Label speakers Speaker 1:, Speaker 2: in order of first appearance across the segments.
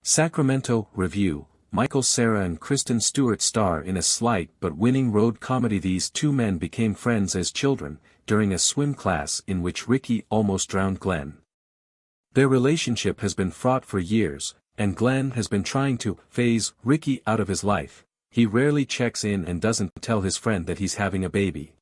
Speaker 1: Sacramento Review. Michael Cera and Kristen Stewart star in a slight but winning road comedy. These two men became friends as children, during a swim class in which Ricky almost drowned Glenn. Their relationship has been fraught for years, and Glenn has been trying to phase Ricky out of his life. He rarely checks in and doesn't tell his friend that he's having a baby.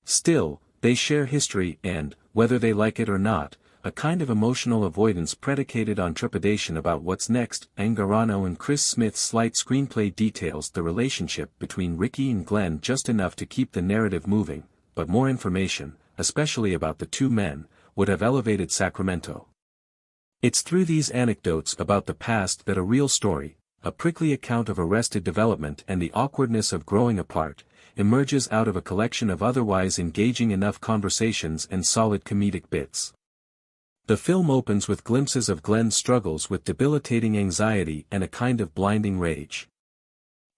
Speaker 1: Still, they share history and, whether they like it or not, a kind of emotional avoidance predicated on trepidation about what's next. Angarano and Chris Smith's slight screenplay details the relationship between Ricky and Glenn just enough to keep the narrative moving, but more information, especially about the two men, would have elevated Sacramento. It's through these anecdotes about the past that a real story, a prickly account of arrested development and the awkwardness of growing apart, emerges out of a collection of otherwise engaging enough conversations and solid comedic bits. The film opens with glimpses of Glenn's struggles with debilitating anxiety and a kind of blinding rage.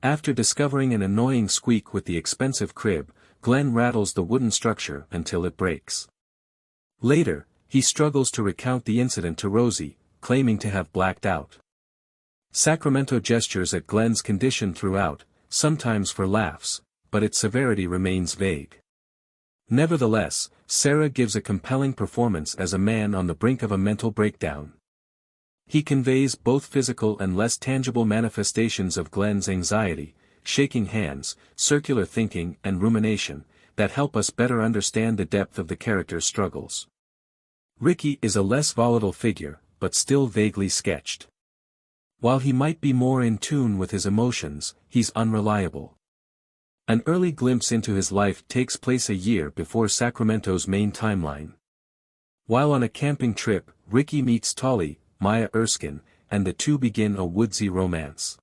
Speaker 1: After discovering an annoying squeak with the expensive crib, Glenn rattles the wooden structure until it breaks. Later, he struggles to recount the incident to Rosie, claiming to have blacked out. Sacramento gestures at Glenn's condition throughout, sometimes for laughs, but its severity remains vague. Nevertheless, Cera gives a compelling performance as a man on the brink of a mental breakdown. He conveys both physical and less tangible manifestations of Glenn's anxiety, shaking hands, circular thinking and rumination, that help us better understand the depth of the character's struggles. Ricky is a less volatile figure, but still vaguely sketched. While he might be more in tune with his emotions, he's unreliable. An early glimpse into his life takes place a year before Sacramento's main timeline. While on a camping trip, Ricky meets Tolly, Maya Erskine, and the two begin a woodsy romance.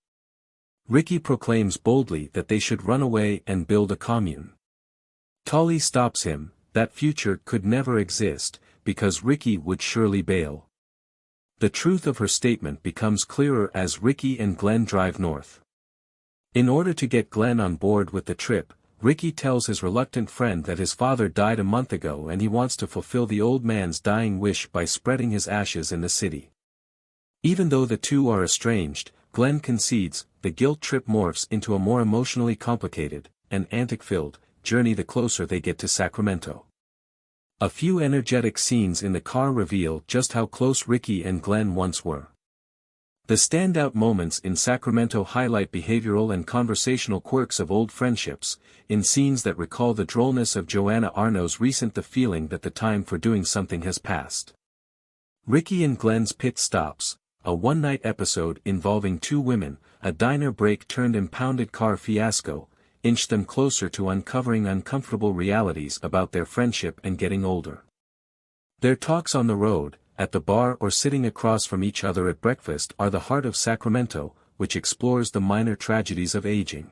Speaker 1: Ricky proclaims boldly that they should run away and build a commune. Tolly stops him. That future could never exist, because Ricky would surely bail. The truth of her statement becomes clearer as Ricky and Glenn drive north. In order to get Glenn on board with the trip, Ricky tells his reluctant friend that his father died a month ago and he wants to fulfill the old man's dying wish by spreading his ashes in the city. Even though the two are estranged, Glenn concedes. The guilt trip morphs into a more emotionally complicated, and antic-filled, journey the closer they get to Sacramento. A few energetic scenes in the car reveal just how close Ricky and Glenn once were. The standout moments in Sacramento highlight behavioral and conversational quirks of old friendships, in scenes that recall the drollness of Joanna Arno's recent "The feeling that the time for doing something has passed." Ricky and Glenn's pit stops, a one-night episode involving two women, a diner break turned impounded car fiasco, inch them closer to uncovering uncomfortable realities about their friendship and getting older. Their talks on the road, at the bar or sitting across from each other at breakfast are the heart of Sacramento, which explores the minor tragedies of aging.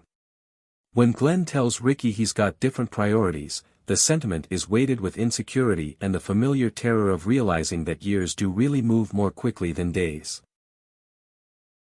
Speaker 1: When Glenn tells Ricky he's got different priorities, the sentiment is weighted with insecurity and the familiar terror of realizing that years do really move more quickly than days.